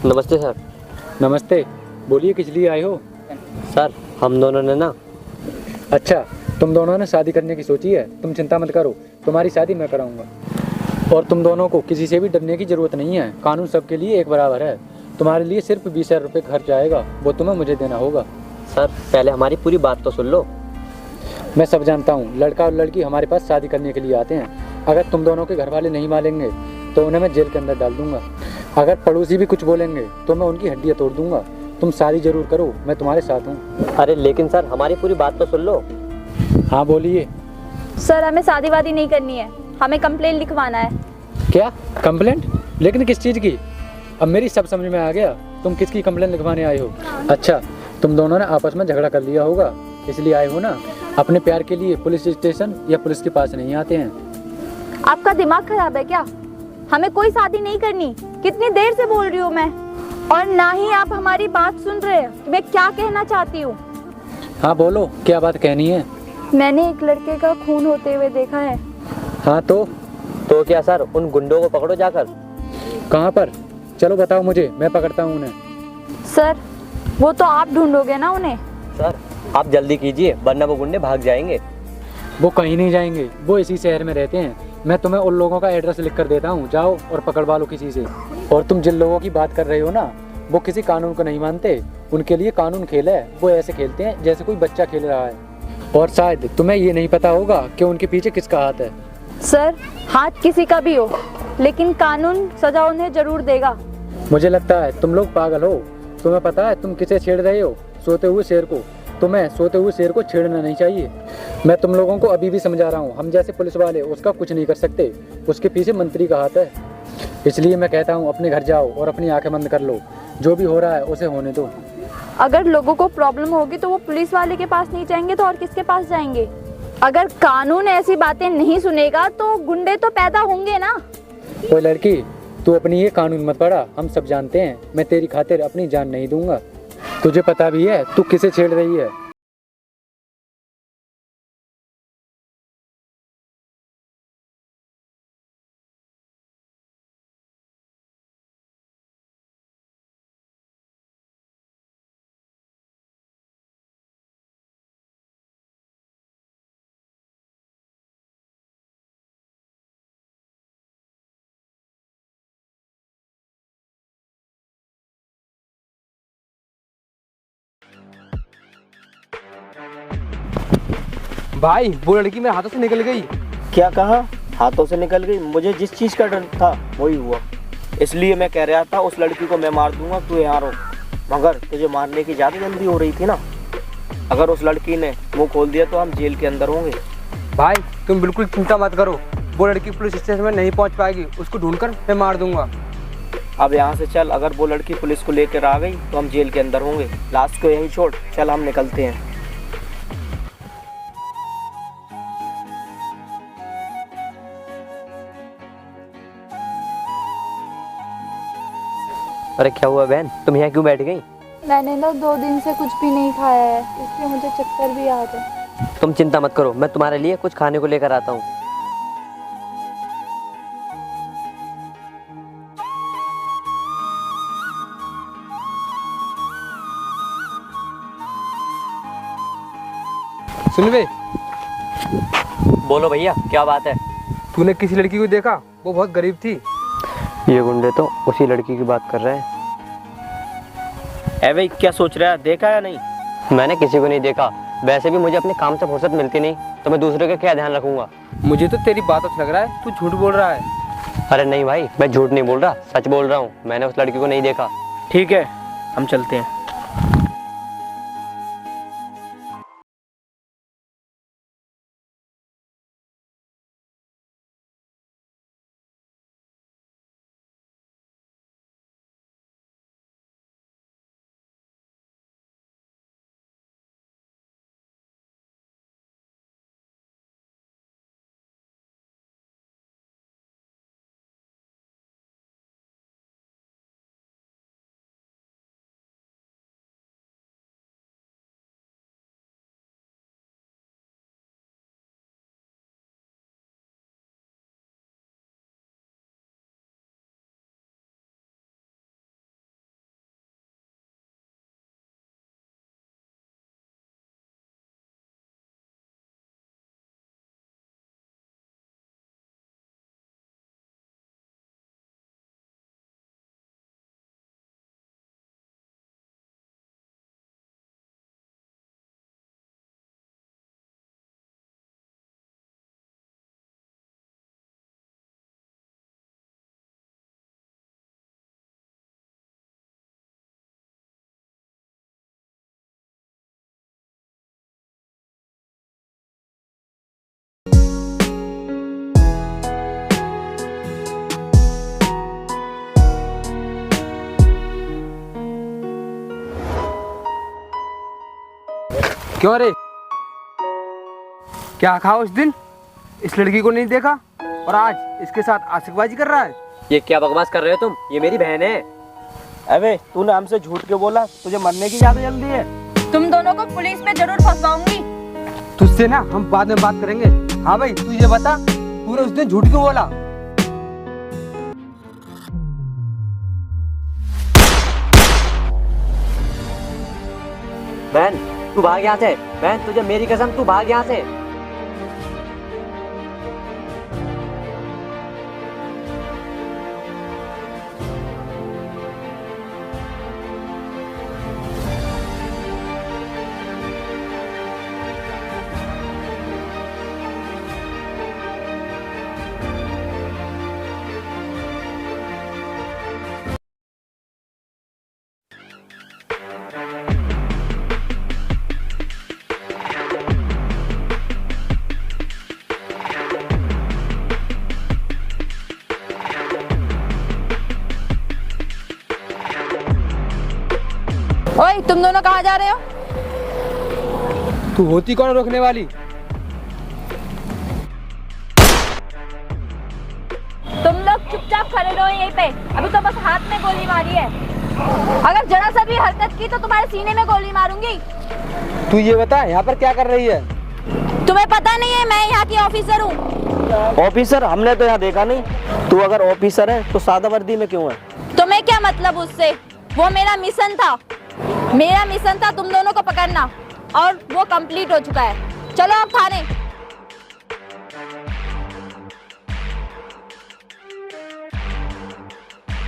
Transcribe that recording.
नमस्ते सर। नमस्ते। बोलिए किस लिए आए हो? सर हम दोनों ने ना। अच्छा, तुम दोनों ने शादी करने की सोची है। तुम चिंता मत करो, तुम्हारी शादी मैं कराऊंगा। और तुम दोनों को किसी से भी डरने की ज़रूरत नहीं है। कानून सबके लिए एक बराबर है। तुम्हारे लिए सिर्फ 20,000 रुपये खर्च आएगा, वो तुम्हें मुझे देना होगा। सर पहले हमारी पूरी बात तो सुन लो। मैं सब जानता हूँ, लड़का और लड़की हमारे पास शादी करने के लिए आते हैं। अगर तुम दोनों के घर वाले नहीं मानेंगे तो उन्हें मैं जेल के अंदर डाल दूंगा। अगर पड़ोसी भी कुछ बोलेंगे तो मैं उनकी हड्डियाँ तोड़ दूंगा। तुम शादी जरूर करो, मैं तुम्हारे साथ हूँ। अरे लेकिन सर हमारी पूरी बात तो सुन लो। हाँ बोलिए। सर हमें शादी वादी नहीं करनी है, हमें कंप्लेंट लिखवाना है। क्या कंप्लेंट? लेकिन किस चीज़ की? अब मेरी सब समझ में आ गया, तुम किसकी कंप्लेंट लिखवाने आए हो। अच्छा, तुम दोनों ने आपस में झगड़ा कर लिया होगा, इसलिए आए हो ना। अपने प्यार के लिए पुलिस स्टेशन या पुलिस के पास नहीं आते हैं। आपका दिमाग खराब है क्या? हमें कोई शादी नहीं करनी। कितनी देर से बोल रही हूँ मैं, और ना ही आप हमारी बात सुन रहे हैं। मैं क्या कहना चाहती हूँ? हाँ बोलो, क्या बात कहनी है? मैंने एक लड़के का खून होते हुए देखा है। हाँ तो क्या सर, उन गुंडों को पकड़ो जाकर। कहाँ पर? चलो बताओ मुझे, मैं पकड़ता हूँ उन्हें। सर वो तो आप ढूंढोगे ना उन्हें। सर आप जल्दी कीजिए वरना वो गुंडे भाग जाएंगे। वो कहीं नहीं जाएंगे, वो इसी शहर में रहते हैं। मैं तुम्हें उन लोगों का एड्रेस लिख कर देता हूँ, जाओ और पकड़वा लो किसी से। और तुम जिन लोगों की बात कर रहे हो ना, वो किसी कानून को नहीं मानते। उनके लिए कानून खेल है, वो ऐसे खेलते हैं जैसे कोई बच्चा खेल रहा है। और शायद तुम्हें ये नहीं पता होगा कि उनके पीछे किसका हाथ है। सर हाथ किसी का भी हो, लेकिन कानून सजा उन्हें जरूर देगा। मुझे लगता है तुम लोग पागल हो। तुम्हें पता है तुम किसे छेड़ रहे हो? सोते हुए शेर को। तुम्हें सोते हुए शेर को छेड़ना नहीं चाहिए। मैं तुम लोगों को अभी भी समझा रहा हूँ, हम जैसे पुलिस वाले उसका कुछ नहीं कर सकते। उसके पीछे मंत्री का हाथ है। इसलिए मैं कहता हूँ अपने घर जाओ और अपनी आंखें बंद कर लो। जो भी हो रहा है उसे होने दो। अगर लोगों को प्रॉब्लम होगी तो वो पुलिस वाले के पास नहीं जाएंगे तो और किसके पास जाएंगे? अगर कानून ऐसी बातें नहीं सुनेगा तो गुंडे तो पैदा होंगे ना। कोई लड़की, तू अपनी ये कानून मत पढ़ा। हम सब जानते हैं, मैं तेरी खातिर अपनी जान नहीं दूंगा। तुझे पता भी है तू किसे छेड़ रही है। भाई वो लड़की मेरे हाथों से निकल गई। क्या कहा? हाथों से निकल गई? मुझे जिस चीज का डर था वही हुआ। इसलिए मैं कह रहा था उस लड़की को मैं मार दूंगा, तू यहाँ रहो। मगर तुझे मारने की ज्यादा जल्दी हो रही थी ना। अगर उस लड़की ने मुंह खोल दिया तो हम जेल के अंदर होंगे। भाई तुम बिल्कुल चिंता मत करो, वो लड़की पुलिस स्टेशन में नहीं पहुंच पाएगी। उसको ढूंढकर मैं मार दूंगा। अब यहाँ से चल, अगर वो लड़की पुलिस को लेकर आ गई तो हम जेल के अंदर होंगे। लास्ट को यहीं छोड़, चल हम निकलते हैं। अरे क्या हुआ बहन, तुम यहाँ क्यों बैठ गई? मैंने ना 2 दिन से कुछ भी नहीं खाया है, इसलिए मुझे चक्कर भी आ रहे। तुम चिंता मत करो, मैं तुम्हारे लिए कुछ खाने को लेकर आता हूँ। सुन बे, बोलो भैया क्या बात है? तूने किसी लड़की को देखा? वो बहुत गरीब थी। ये गुंडे तो उसी लड़की की बात कर रहे हैं। ए भाई, क्या सोच रहा है? देखा या नहीं? मैंने किसी को नहीं देखा। वैसे भी मुझे अपने काम से फुर्सत मिलती नहीं, तो मैं दूसरे का क्या ध्यान रखूंगा। मुझे तो तेरी बातों से लग रहा है तू झूठ बोल रहा है। अरे नहीं भाई, मैं झूठ नहीं बोल रहा, सच बोल रहा हूँ। मैंने उस लड़की को नहीं देखा। ठीक है, हम चलते हैं। क्यों रे, क्या कहा उस दिन? इस लड़की को नहीं देखा और आज इसके साथ आशिकबाजी कर रहा है। ये क्या बकवास कर रहे हो तुम? ये मेरी बहन है। अबे तूने हमसे झूठ के बोला, तुझे मरने की ज्यादा जल्दी है। तुम दोनों को पुलिस में जरूर फंसवाऊंगी। तुझसे ना हम बाद में बात करेंगे। हाँ भाई, तू ये बता, तूने उस दिन झूठ क्यों बोला? बहन तू भाग यहाँ से। बहन तुझे मेरी कसम, तू भाग यहाँ से। ओए, तुम दोनों कहाँ जा रहे हो? तू होती कौन रोकने वाली? तुम लोग चुपचाप खड़े रहो यहीं पे। अभी तो बस हाथ में गोली मारी है। अगर जरा सा भी हरकत की तो तुम्हारे सीने में गोली मारूंगी। तू ये बता, यहाँ पर क्या कर रही है? तुम्हें पता नहीं है मैं यहाँ की ऑफिसर हूँ। ऑफिसर? हमने तो यहाँ देखा नहीं। तू अगर ऑफिसर है तो सादा वर्दी में क्यों है? तुम्हें क्या मतलब उससे? वो मेरा मिशन था। मेरा मिशन था तुम दोनों को पकड़ना और वो कंप्लीट हो चुका है। चलो अब थाने।